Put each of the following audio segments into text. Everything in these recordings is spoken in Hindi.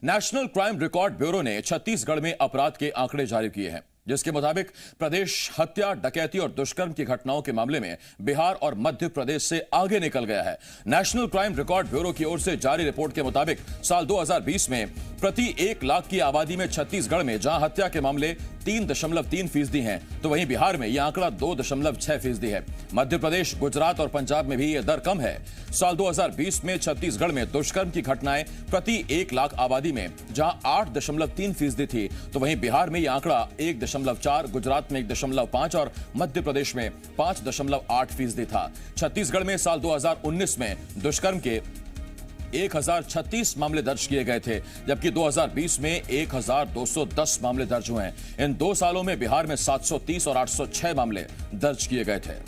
नेशनल क्राइम रिकॉर्ड ब्यूरो ने छत्तीसगढ़ में अपराध के आंकड़े जारी किए हैं, जिसके मुताबिक प्रदेश हत्या, डकैती और दुष्कर्म की घटनाओं के मामले में बिहार और मध्य प्रदेश से आगे निकल गया है। नेशनल क्राइम रिकॉर्ड ब्यूरो की ओर से जारी रिपोर्ट के मुताबिक साल 2020 में प्रति 1 लाख की आबादी में छत्तीसगढ़ में जहां हत्या के मामले 3.3% हैं, तो वहीं बिहार में यह आंकड़ा 2.6% है। मध्य प्रदेश, गुजरात और पंजाब में भी यह दर कम है। साल 2020 में छत्तीसगढ़ में दुष्कर्म की घटनाएं प्रति 1 लाख आबादी में जहां 8.3% थी, तो वहीं बिहार में यह आंकड़ा 1.4, गुजरात में 1.5 और मध्य प्रदेश में 5.8% था। छत्तीसगढ़ में साल 2019 में दुष्कर्म के 1036 मामले दर्ज किए गए थे, जबकि 2020 में 1210 मामले दर्ज हुए हैं। इन 2 सालों में बिहार में 730 और 806 मामले दर्ज किए गए थे।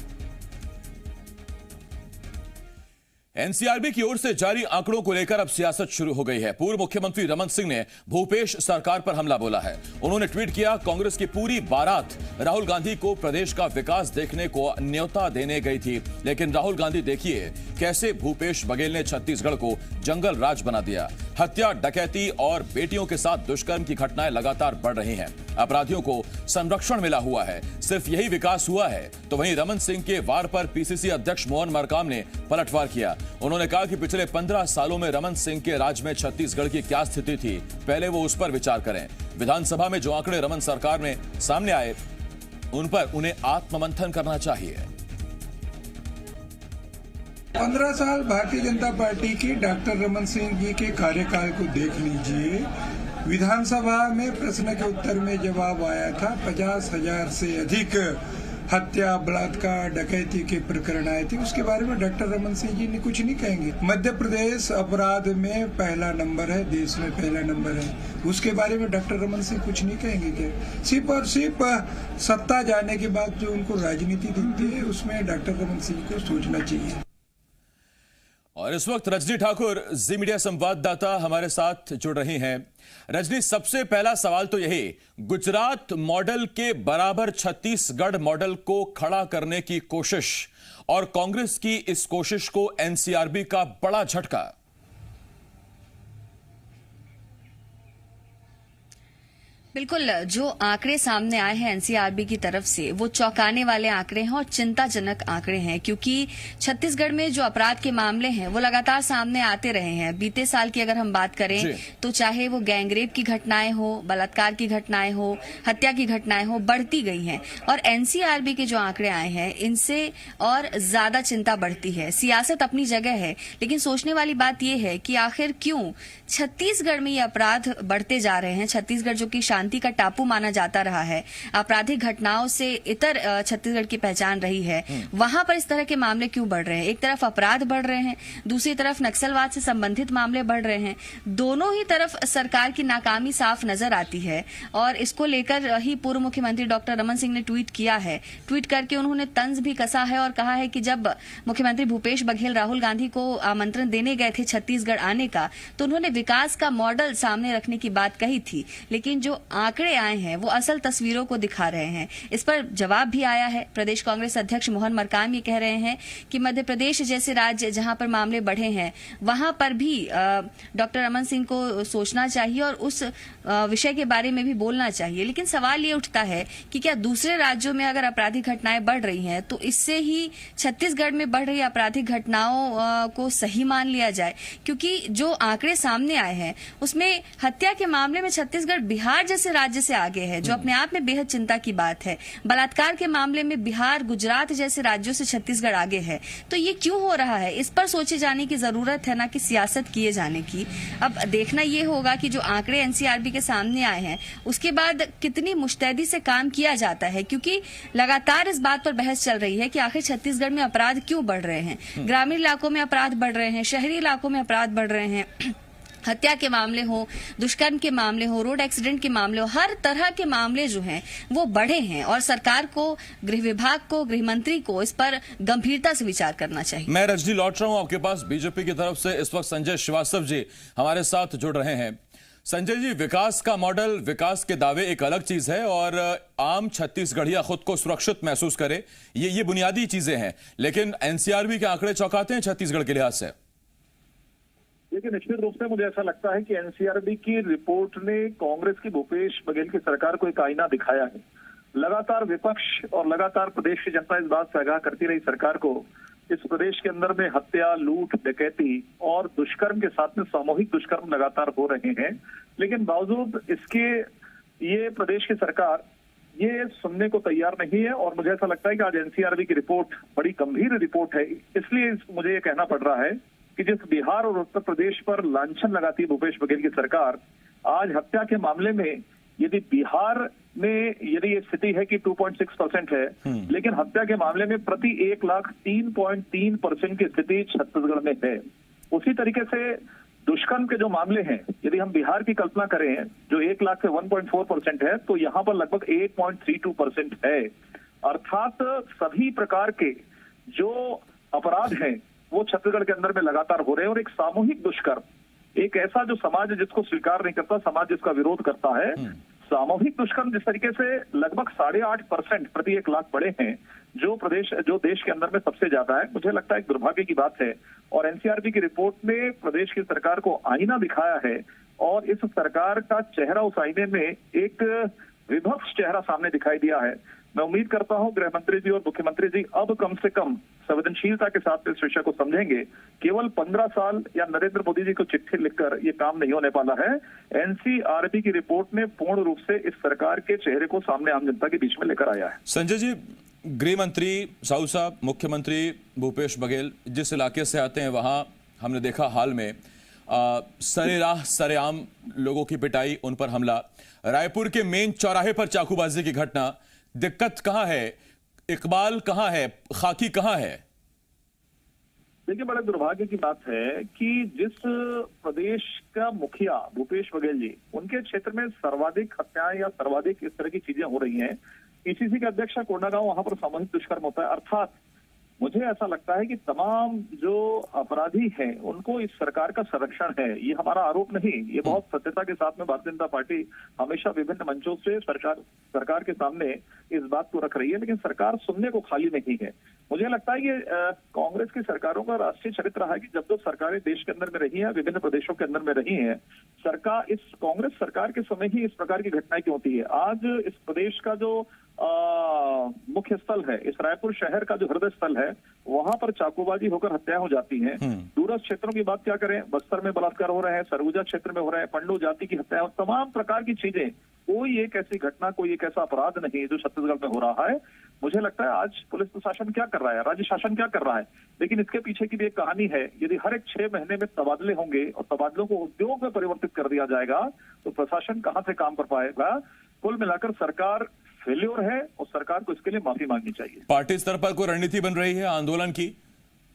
एनसीआरबी की ओर से जारी आंकड़ों को लेकर अब सियासत शुरू हो गई है। पूर्व मुख्यमंत्री रमन सिंह ने भूपेश सरकार पर हमला बोला है। उन्होंने ट्वीट किया, कांग्रेस की पूरी बारात राहुल गांधी को प्रदेश का विकास देखने को न्योता देने गई थी, लेकिन राहुल गांधी देखिए कैसे भूपेश बघेल ने छत्तीसगढ़ को जंगल राज बना दिया। हत्या, डकैती और बेटियों के साथ दुष्कर्म की घटनाएं लगातार बढ़ रही हैं। अपराधियों को संरक्षण मिला हुआ है। सिर्फ यही विकास हुआ है। तो वहीं रमन सिंह के वार पर पीसीसी अध्यक्ष मोहन मरकाम ने पलटवार किया। उन्होंने कहा कि पिछले 15 सालों में रमन सिंह के राज में छत्तीसगढ़ की क्या स्थिति थी, पहले वो उस पर विचार करें। विधानसभा में जो आंकड़े रमन सरकार में सामने आए, उन पर उन्हें आत्ममंथन करना चाहिए। 15 साल भारतीय जनता पार्टी की डॉक्टर रमन सिंह जी के कार्यकाल को देख लीजिए। विधानसभा में प्रश्न के उत्तर में जवाब आया था, 50,000 से अधिक हत्या, बलात्कार, डकैती के प्रकरण आए थे। उसके बारे में डॉक्टर रमन सिंह जी ने कुछ नहीं कहेंगे। मध्य प्रदेश अपराध में पहला नंबर है, देश में पहला नंबर है। उसके बारे में डॉक्टर रमन सिंह कुछ नहीं कहेंगे क्या? सिर्फ और सिर्फ सत्ता जाने के बाद जो उनको राजनीति दिखती है, उसमें डॉक्टर रमन सिंह को सोचना चाहिए। और इस वक्त रजनी ठाकुर, जी मीडिया संवाददाता, हमारे साथ जुड़ रही हैं। रजनी, सबसे पहला सवाल तो यही, गुजरात मॉडल के बराबर छत्तीसगढ़ मॉडल को खड़ा करने की कोशिश और कांग्रेस की इस कोशिश को एनसीआरबी का बड़ा झटका। बिल्कुल, जो आंकड़े सामने आए हैं एनसीआरबी की तरफ से, वो चौंकाने वाले आंकड़े हैं और चिंताजनक आंकड़े हैं, क्योंकि छत्तीसगढ़ में जो अपराध के मामले हैं वो लगातार सामने आते रहे हैं। बीते साल की अगर हम बात करें तो चाहे वो गैंगरेप की घटनाएं हो, बलात्कार की घटनाएं हो, हत्या की घटनाएं हो, बढ़ती गई हैं। और एनसीआरबी के जो आंकड़े आए हैं, इनसे और ज्यादा चिंता बढ़ती है। सियासत अपनी जगह है, लेकिन सोचने वाली बात यह है कि आखिर क्यों छत्तीसगढ़ में ये अपराध बढ़ते जा रहे हैं। छत्तीसगढ़ जो कि शांति का टापू माना जाता रहा है, आपराधिक घटनाओं से इतर छत्तीसगढ़ की पहचान रही है, वहां पर इस तरह के मामले क्यों बढ़ रहे हैं? एक तरफ अपराध बढ़ रहे हैं, दूसरी तरफ नक्सलवाद से संबंधित मामले बढ़ रहे हैं। दोनों ही तरफ सरकार की नाकामी साफ नजर आती है और इसको लेकर ही पूर्व मुख्यमंत्री डॉक्टर रमन सिंह ने ट्वीट किया है। ट्वीट करके उन्होंने तंज भी कसा है और कहा है कि जब मुख्यमंत्री भूपेश बघेल राहुल गांधी को आमंत्रण देने गए थे छत्तीसगढ़ आने का, तो उन्होंने विकास का मॉडल सामने रखने की बात कही थी, लेकिन जो आंकड़े आए हैं वो असल तस्वीरों को दिखा रहे हैं। इस पर जवाब भी आया है। प्रदेश कांग्रेस अध्यक्ष मोहन मरकाम ये कह रहे हैं कि मध्य प्रदेश जैसे राज्य जहां पर मामले बढ़े हैं, वहां पर भी डॉक्टर रमन सिंह को सोचना चाहिए और उस विषय के बारे में भी बोलना चाहिए। लेकिन सवाल ये उठता है कि क्या दूसरे राज्यों में अगर आपराधिक घटनाएं बढ़ रही हैं, तो इससे ही छत्तीसगढ़ में बढ़ रही आपराधिक घटनाओं को सही मान लिया जाए? क्योंकि जो आंकड़े सामने आए हैं उसमें हत्या के मामले में छत्तीसगढ़ बिहार जैसे राज्य से आगे है, जो अपने आप में बेहद चिंता की बात है। बलात्कार के मामले में बिहार, गुजरात जैसे राज्यों से छत्तीसगढ़ आगे है। तो ये क्यों हो रहा है? इस पर सोचे जाने की जरूरत है, ना कि सियासत किए जाने की। अब देखना ये होगा कि जो आंकड़े एनसीआरबी के सामने आए हैं उसके बाद कितनी मुस्तैदी से काम किया जाता है, क्योंकि लगातार इस बात पर बहस चल रही है कि आखिर छत्तीसगढ़ में अपराध क्यों बढ़ रहे हैं। ग्रामीण इलाकों में अपराध बढ़ रहे हैं, शहरी इलाकों में अपराध बढ़ रहे हैं। हत्या के मामले हो, दुष्कर्म के मामले हो, रोड एक्सीडेंट के मामले हो, हर तरह के मामले जो हैं वो बढ़े हैं और सरकार को, गृह विभाग को, गृह मंत्री को इस पर गंभीरता से विचार करना चाहिए। मैं रजनी लौट रहा हूं आपके पास। बीजेपी की तरफ से इस वक्त संजय श्रीवास्तव जी हमारे साथ जुड़ रहे हैं। संजय जी, विकास का मॉडल, विकास के दावे एक अलग चीज है और आम छत्तीसगढ़िया खुद को सुरक्षित महसूस करे, ये बुनियादी चीजें हैं, लेकिन एनसीआरबी के आंकड़े चौंकाते हैं छत्तीसगढ़ के लिहाज से। देखिए, निश्चित रूप से मुझे ऐसा लगता है कि एनसीआरबी की रिपोर्ट ने कांग्रेस की भूपेश बघेल की सरकार को एक आईना दिखाया है। लगातार विपक्ष और लगातार प्रदेश की जनता इस बात से आगाह करती रही सरकार को, इस प्रदेश के अंदर में हत्या, लूट, डकैती और दुष्कर्म के साथ में सामूहिक दुष्कर्म लगातार हो रहे हैं। लेकिन बावजूद इसके ये प्रदेश की सरकार ये सुनने को तैयार नहीं है। और मुझे ऐसा लगता है कि आज एनसीआरबी की रिपोर्ट बड़ी गंभीर रिपोर्ट है। इसलिए मुझे ये कहना पड़ रहा है कि जिस बिहार और उत्तर प्रदेश पर लांछन लगाती है भूपेश बघेल की सरकार, आज हत्या के मामले में यदि बिहार में यदि ये स्थिति है कि 2.6% है, लेकिन हत्या के मामले में प्रति 1 लाख 3.3% की स्थिति छत्तीसगढ़ में है। उसी तरीके से दुष्कर्म के जो मामले हैं, यदि हम बिहार की कल्पना करें जो 1 लाख से 1.4% है, तो यहाँ पर लगभग 8.32% है। अर्थात सभी प्रकार के जो अपराध हैं वो छत्तीसगढ़ के अंदर में लगातार हो रहे हैं। और एक सामूहिक दुष्कर्म, एक ऐसा जो समाज जिसको स्वीकार नहीं करता, समाज जिसका विरोध करता है, सामूहिक दुष्कर्म जिस तरीके से लगभग 8.5% प्रति 1 लाख बढ़े हैं, जो देश के अंदर में सबसे ज्यादा है, मुझे लगता है एक दुर्भाग्य की बात है। और एनसीआरबी की रिपोर्ट ने प्रदेश की सरकार को आईना दिखाया है और इस सरकार का चेहरा, उस आईने में एक विभत्स चेहरा सामने दिखाई दिया है। मैं उम्मीद करता हूं गृह मंत्री जी और मुख्यमंत्री जी अब कम से कम संवेदनशीलता के साथ इस विषय को समझेंगे। केवल 15 साल या नरेंद्र मोदी जी को चिट्ठी लिखकर ये काम नहीं होने वाला है। एनसीआरबी की रिपोर्ट ने पूर्ण रूप से इस सरकार के चेहरे को सामने आम जनता के बीच में लेकर आया है। संजय जी, गृह मंत्री साहू साहब, मुख्यमंत्री भूपेश बघेल जिस इलाके से आते हैं वहां हमने देखा हाल में सरेराह सरेआम लोगों की पिटाई, उन पर हमला, रायपुर के मेन चौराहे पर चाकूबाजी की घटना। दिक्कत कहां है? इकबाल कहां है? खाकी कहां है? देखिए, बड़े दुर्भाग्य की बात है कि जिस प्रदेश का मुखिया भूपेश बघेल जी, उनके क्षेत्र में सर्वाधिक हत्याएं या सर्वाधिक इस तरह की चीजें हो रही हैं। पीसीसी के अध्यक्ष कोंडागांव, वहां पर सामूहिक दुष्कर्म होता है। अर्थात मुझे ऐसा लगता है कि तमाम जो अपराधी हैं उनको इस सरकार का संरक्षण है। ये हमारा आरोप नहीं, ये बहुत सत्यता के साथ में भारतीय जनता पार्टी हमेशा विभिन्न मंचों से सरकार के सामने इस बात को रख रही है, लेकिन सरकार सुनने को खाली नहीं है। मुझे लगता है कि कांग्रेस की सरकारों का राष्ट्रीय चरित्र रहा है कि जब सरकारें देश के अंदर में रही हैं, विभिन्न प्रदेशों के अंदर में रही हैं, इस कांग्रेस सरकार के समय ही इस प्रकार की घटनाएं क्यों होती है। आज इस प्रदेश का जो मुख्य स्थल है, इस रायपुर शहर का जो हृदय स्थल है, वहां पर चाकूबाजी होकर हत्याएं हो जाती हैं। दूरस्थ क्षेत्रों की बात क्या करें, बस्तर में बलात्कार हो रहे हैं, सरगुजा क्षेत्र में हो रहे हैं, पंडू जाति की हत्याएं, तमाम प्रकार की चीजें। कोई एक ऐसी घटना, कोई एक ऐसा अपराध नहीं जो छत्तीसगढ़ में हो रहा है। मुझे लगता है आज पुलिस प्रशासन क्या कर रहा है, राज्य शासन क्या कर रहा है, लेकिन इसके पीछे की भी एक कहानी है। यदि हर एक 6 महीने में तबादले होंगे और तबादलों को उद्योग में परिवर्तित कर दिया जाएगा तो प्रशासन कहां से काम कर पाएगा। कुल मिलाकर सरकार फेल्योर है और सरकार को इसके लिए माफी मांगनी चाहिए। पार्टी स्तर पर कोई रणनीति बन रही है आंदोलन की?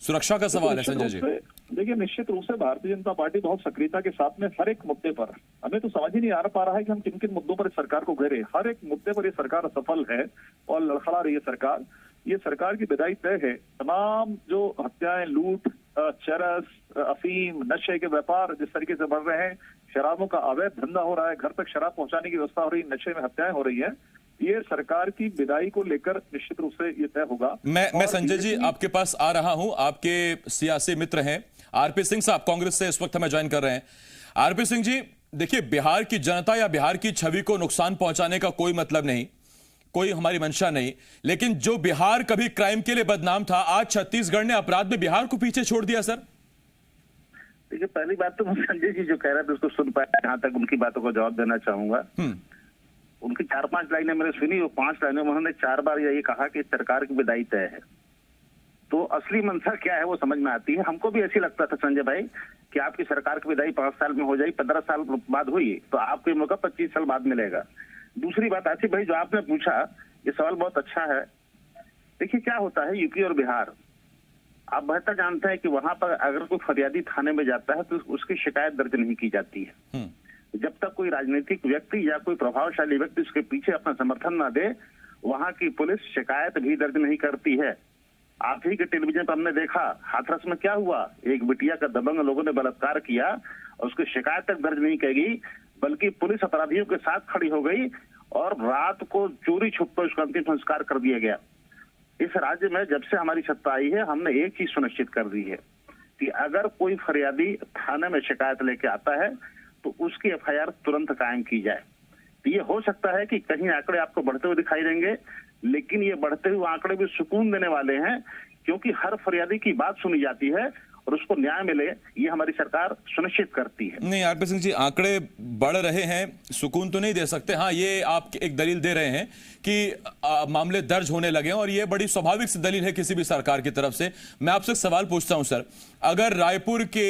सुरक्षा का सवाल है संजय जी। देखिए, निश्चित रूप से भारतीय जनता पार्टी बहुत सक्रियता के साथ में हर एक मुद्दे पर, हमें तो समझ ही नहीं आ पा रहा है कि हम किन किन मुद्दों पर इस सरकार को घेरे। हर एक मुद्दे पर ये सरकार असफल है और लड़खड़ा रही है सरकार। ये सरकार की विदाई तय है। तमाम जो हत्याएं, लूट, चरस, अफीम, नशे के व्यापार जिस तरीके से बढ़ रहे हैं, शराबों का अवैध धंधा हो रहा है, घर तक शराब पहुंचाने की व्यवस्था हो रही है, नशे में हत्याएं हो रही है, ये सरकार की विदाई को लेकर निश्चित रूप से ये तय होगा। मैं संजय जी आपके पास आ रहा हूं। आपके सियासी मित्र हैं आरपी सिंह साहब, कांग्रेस से इस वक्त हमें ज्वाइन कर रहे हैं। आरपी सिंह जी, देखिए, बिहार की जनता या बिहार की छवि को नुकसान पहुंचाने का कोई मतलब नहीं, कोई हमारी मंशा नहीं, लेकिन जो बिहार कभी क्राइम के लिए बदनाम था, आज छत्तीसगढ़ ने अपराध में बिहार को पीछे छोड़ दिया। सर देखिए, पहली बात तो मैं संजय जी जो कह रहे थे उसको सुन पाया, जहां तक उनकी बातों को जवाब देना चाहूंगा। उनकी 4-5 लाइनें मैंने सुनी, वो 5 लाइनें उन्होंने 4 बार यही कहा कि सरकार की विदाई तय है। तो असली मंशा क्या है वो समझ में आती है। हमको भी ऐसी लगता था संजय भाई कि आपकी सरकार की विदाई 5 साल में हो जाएगी, 15 साल बाद हुई तो आपको ये मौका 25 साल बाद मिलेगा। दूसरी बात आसिफ भाई जो आपने पूछा, ये सवाल बहुत अच्छा है। देखिए, क्या होता है यूपी और बिहार, आप बेहतर जानते हैं कि वहां पर अगर कोई फरियादी थाने में जाता है तो उसकी शिकायत दर्ज नहीं की जाती है। जब तक कोई राजनीतिक व्यक्ति या कोई प्रभावशाली व्यक्ति उसके पीछे अपना समर्थन ना दे, वहां की पुलिस शिकायत भी दर्ज नहीं करती है। आप ही के टेलीविजन पर हमने देखा हाथरस में क्या हुआ, एक बिटिया का दबंग लोगों ने बलात्कार किया और उसकी शिकायत तक दर्ज नहीं की गई, बल्कि पुलिस अपराधियों के साथ खड़ी हो गई और रात को चोरी छुप कर उसका अंतिम संस्कार कर दिया गया। इस राज्य में जब से हमारी सत्ता आई है, हमने एक चीज सुनिश्चित कर दी है कि अगर कोई फरियादी थाने में शिकायत लेके आता है तो उसकी एफआईआर तुरंत कायम की जाए। तो ये हो सकता है कि कहीं आंकड़े आपको बढ़ते हुए दिखाई देंगे, लेकिन ये बढ़ते हुए आंकड़े भी सुकून देने वाले हैं, क्योंकि हर फरियादी की बात सुनी जाती है और उसको न्याय मिले, ये हमारी सरकार सुनिश्चित करती है। नहीं आरपी सिंह जी, आंकड़े बढ़ रहे हैं, सुकून तो नहीं दे सकते। हाँ, ये आप एक दलील दे रहे हैं कि मामले दर्ज होने लगे हैं और ये बड़ी स्वाभाविक सी दलील है किसी भी सरकार की तरफ से। मैं आपसे एक सवाल पूछता हूं सर, अगर रायपुर के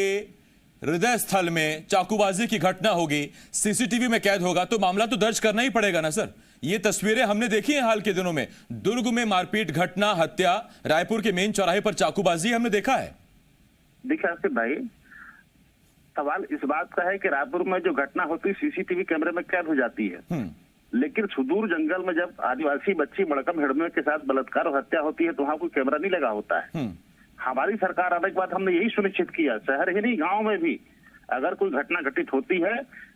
हृदय स्थल में चाकूबाजी की घटना होगी, सीसीटीवी में कैद होगा, तो मामला तो दर्ज करना ही पड़ेगा ना सर। ये तस्वीरें हमने देखी हैं हाल के दिनों में, दुर्ग में मारपीट घटना, हत्या, रायपुर के मेन चौराहे पर चाकूबाजी हमने देखा है। देखिए आसिफ भाई, सवाल इस बात का है कि रायपुर में जो घटना होती है सीसीटीवी कैमरे में कैद हो जाती है, लेकिन सुदूर जंगल में जब आदिवासी बच्ची मड़कम हिड़मे के साथ बलात्कार और हत्या होती है तो वहां कोई कैमरा नहीं लगा होता है। हमारी सरकार आने के बाद हमने यही सुनिश्चित किया, शहर ही नहीं गांव में भी अगर कोई घटना घटित होती है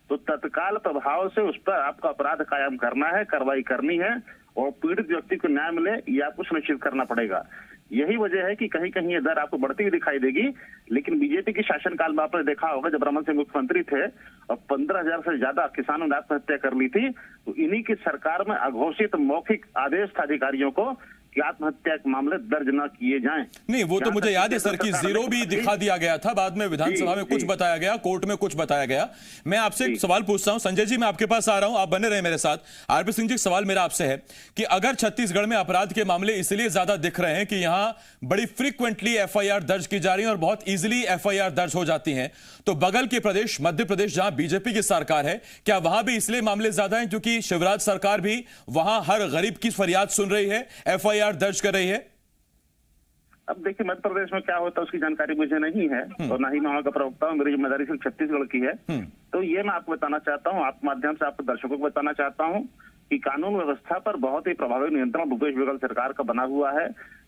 तो तत्काल प्रभाव से उस पर आपका अपराध कायम करना है, कार्रवाई करनी है और पीड़ित व्यक्ति को न्याय मिले, ये आपको सुनिश्चित करना पड़ेगा। यही वजह है कि कहीं कहीं ये दर आपको बढ़ती हुई दिखाई देगी, लेकिन बीजेपी के शासनकाल में आपने देखा होगा जब रमन सिंह मुख्यमंत्री थे और 15,000 से ज्यादा किसानों ने आत्महत्या कर ली थी, तो इन्हीं की सरकार में अघोषित मौखिक आदेश था अधिकारियों को कि आत्महत्या के मामले दर्ज न किए जाएं। नहीं, वो तो मुझे याद है सर कि जीरो भी दिखा दिया गया था, बाद में विधानसभा में कुछ बताया गया, कोर्ट में कुछ बताया गया। मैं आपसे एक सवाल पूछता हूं, संजय जी मैं आपके पास आ रहा हूं, आप बने रहे मेरे साथ। आरपी सिंह जी, सवाल मेरा आपसे है कि अगर छत्तीसगढ़ में अपराध के मामले इसलिए ज्यादा दिख रहे हैं कि यहां बड़ी फ्रीक्वेंटली एफआईआर दर्ज की जा रही है और बहुत इजीली एफआईआर दर्ज हो जाती हैं, तो बगल के प्रदेश मध्य प्रदेश जहां बीजेपी की सरकार है, क्या वहां भी इसलिए मामले ज्यादा हैं क्योंकि शिवराज सरकार भी वहां हर गरीब की फरियाद सुन रही है, एफआईआर दर्ज कर रही है? अब देखिए मध्य प्रदेश में क्या होता है उसकी जानकारी मुझे नहीं है और ना ही मैं वहां का प्रवक्ता हूँ, मेरी जिम्मेदारी सिर्फ छत्तीसगढ़ की है। तो ये मैं आपको बताना चाहता हूँ, आप माध्यम से आपको दर्शकों को बताना चाहता हूँ कि कानून व्यवस्था पर बहुत ही प्रभावी नियंत्रण भूपेश बघेल सरकार का बना हुआ है,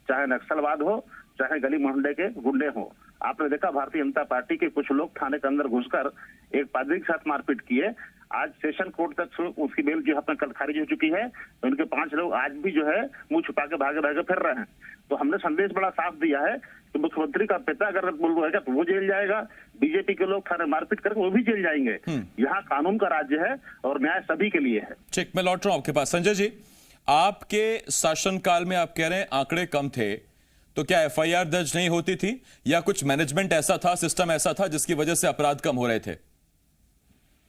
चाहे नक्सलवाद हो, चाहे गली मोहल्ले के गुंडे हो। आपने देखा भारतीय जनता पार्टी के कुछ लोग थाने के अंदर घुसकर एक पादरी के साथ मारपीट किए, आज सेशन कोर्ट तक उसकी बेल जो है कल खारिज हो चुकी है, तो इनके 5 लोग आज भी जो है मुंह छुपा के भागे भागे फिर रहे हैं। तो हमने संदेश बड़ा साफ दिया है कि मुख्यमंत्री का पिता अगर बोल रहेगा तो वो जेल जाएगा, बीजेपी के लोग थाने मारपीट करके वो भी जेल जाएंगे। यहाँ कानून का राज्य है और न्याय सभी के लिए है। ठीक, मैं लौट रहा हूं आपके पास। संजय जी, आपके शासनकाल में आप कह रहे हैं आंकड़े कम थे, तो क्या एफआईआर दर्ज नहीं होती थी या कुछ मैनेजमेंट ऐसा था, सिस्टम ऐसा था जिसकी वजह से अपराध कम हो रहे थे?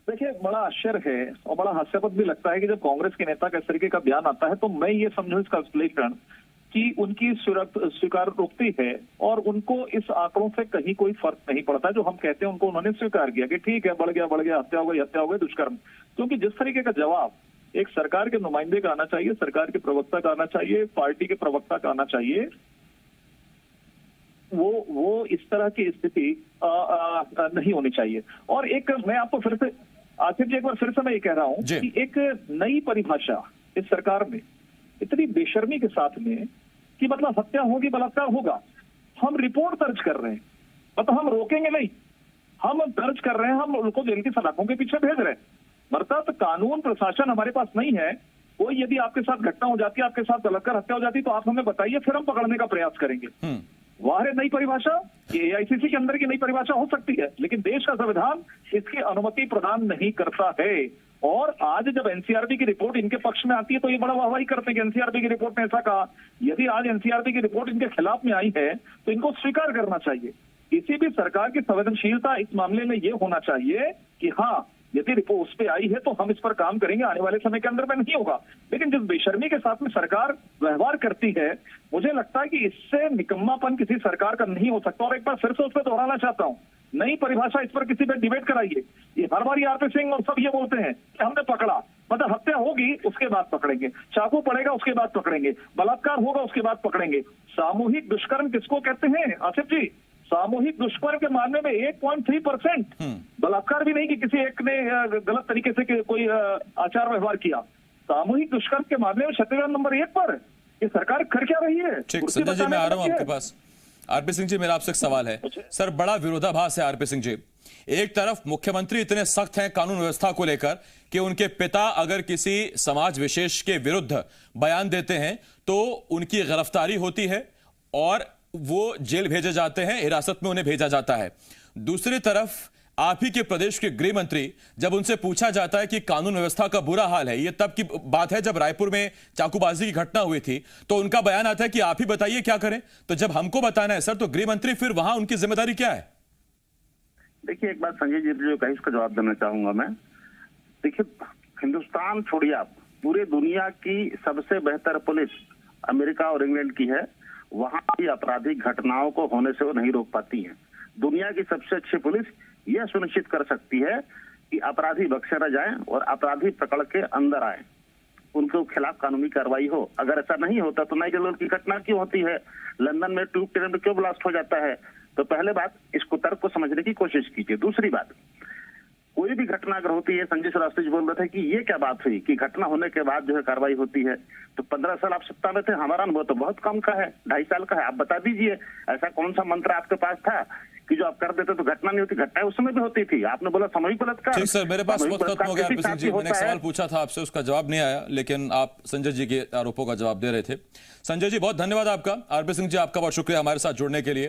देखिए, बड़ा आश्चर्य है और बड़ा हास्यास्पद भी लगता है कि जब कांग्रेस के नेता का इस तरीके का बयान आता है तो मैं ये समझूं इसका विश्लेषण कि उनकी स्वीकारोक्ति है और उनको इस आंकड़ों से कहीं कोई फर्क नहीं पड़ता। जो हम कहते हैं उनको उन्होंने स्वीकार किया कि ठीक है, बढ़ गया, हत्या हो गई, दुष्कर्म। क्योंकि जिस तरीके का जवाब एक सरकार के नुमाइंदे का आना चाहिए, सरकार के प्रवक्ता का आना चाहिए, पार्टी के प्रवक्ता का आना चाहिए, वो इस तरह की स्थिति नहीं होनी चाहिए। और एक मैं आपको फिर से आसिफ जी एक बार फिर से मैं ये कह रहा हूं कि एक नई परिभाषा इस सरकार में इतनी बेशर्मी के साथ में कि मतलब हत्या होगी, बलात्कार होगा, हम रिपोर्ट दर्ज कर रहे हैं, मतलब हम रोकेंगे नहीं, हम दर्ज कर रहे हैं, हम उनको जेल की सलाखों के पीछे भेज रहे हैं। मतलब कानून प्रशासन हमारे पास नहीं है। कोई यदि आपके साथ घटना हो जाती है, आपके साथ बलात्कार हत्या हो जाती है, तो आप हमें बताइए, फिर हम पकड़ने का प्रयास करेंगे। वाह है नई परिभाषा, ये एआईसीसी के अंदर की नई परिभाषा हो सकती है, लेकिन देश का संविधान इसकी अनुमति प्रदान नहीं करता है। और आज जब एनसीआरबी की रिपोर्ट इनके पक्ष में आती है तो ये बड़ा वाहवाही करते हैं कि एनसीआरबी की रिपोर्ट ने ऐसा कहा। यदि आज एनसीआरबी की रिपोर्ट इनके खिलाफ में आई है तो इनको स्वीकार करना चाहिए। किसी भी सरकार की संवेदनशीलता इस मामले में ये होना चाहिए कि हाँ, यदि रिपोर्ट उस पर आई है तो हम इस पर काम करेंगे, आने वाले समय के अंदर में नहीं होगा। लेकिन जिस बेशर्मी के साथ में सरकार व्यवहार करती है, मुझे लगता है कि इससे निकम्मापन किसी सरकार का नहीं हो सकता। और एक बार फिर से उस पर दोहराना चाहता हूं, नई परिभाषा इस पर किसी पे डिबेट कराइए। ये हर बार आरपी सिंह और सब ये बोलते हैं कि हमने पकड़ा, मतलब हत्या होगी उसके बाद पकड़ेंगे, चाकू पड़ेगा उसके बाद पकड़ेंगे, बलात्कार होगा उसके बाद पकड़ेंगे। सामूहिक दुष्कर्म किसको कहते हैं आसिफ जी? सामूहिक दुष्कर्म के मामले में 1.3% बलात्कार भी नहीं कि किसी एक ने गलत तरीके से कोई आचार व्यवहार किया। सामूहिक दुष्कर्म के मामले में छत्तीसगढ़ नंबर 1 पर। ये सरकार कर क्या रही है? ठीक, संजय जी मैं आ रहा हूं आपके पास। आरपी सिंह जी, मेरा आपसे एक सवाल है सर, बड़ा विरोधाभास है आरपी सिंह जी। एक तरफ मुख्यमंत्री इतने सख्त हैं कानून व्यवस्था को लेकर कि उनके पिता अगर किसी समाज विशेष के विरुद्ध बयान देते हैं तो उनकी गिरफ्तारी होती है और वो जेल भेजे जाते हैं, हिरासत में उन्हें भेजा जाता है। दूसरी तरफ आप ही के प्रदेश के गृह मंत्री, जब उनसे पूछा जाता है कि कानून व्यवस्था का बुरा हाल है, ये तब की बात है जब रायपुर में चाकूबाजी की घटना हुई थी, तो उनका बयान आता है कि आप ही बताइए क्या करें। तो जब हमको बताना है सर, तो गृह मंत्री फिर वहां उनकी जिम्मेदारी क्या है? देखिए, एक बात संजय जी जो कही उसका जवाब देना चाहूंगा मैं। देखिए, हिंदुस्तान छोड़िए आप, पूरे दुनिया की सबसे बेहतर पुलिस अमेरिका और इंग्लैंड की है। वहां की आपराधिक घटनाओं को होने से वो नहीं रोक पाती है। दुनिया की सबसे अच्छी पुलिस यह सुनिश्चित कर सकती है कि अपराधी बख्शे न जाएं और अपराधी पकड़ के अंदर आए, उनके खिलाफ कानूनी कार्रवाई हो। अगर ऐसा नहीं होता तो नाइट की घटना क्यों होती है, लंदन में ट्यूब ट्रेन क्यों ब्लास्ट हो जाता है? तो पहले बात, इसको तर्क को समझने की कोशिश कीजिए। दूसरी बात, कोई भी घटना अगर होती है, संजय श्रीवास्तव जी बोल रहे थे कि ये क्या बात हुई कि घटना होने के बाद जो है कार्रवाई होती है। तो 15 साल आप सत्ता में थे, हमारा अनुभव तो बहुत कम का है, 2.5 साल का है। आप बता दीजिए ऐसा कौन सा मंत्र आपके पास था कि जो आप कर देते तो घटना नहीं होती? घटना उस समय भी होती थी। आपने बोला सामूहिक बलात्कार। ठीक सर, मेरे पास वक्त खत्म हो गया। आरपी सिंह जी, मैंने एक सवाल पूछा था आपसे, उसका जवाब नहीं आया, लेकिन आप संजय जी के आरोपों का जवाब दे रहे थे। संजय जी, बहुत धन्यवाद आपका। आरपी सिंह जी, आपका बहुत शुक्रिया हमारे साथ जुड़ने के लिए।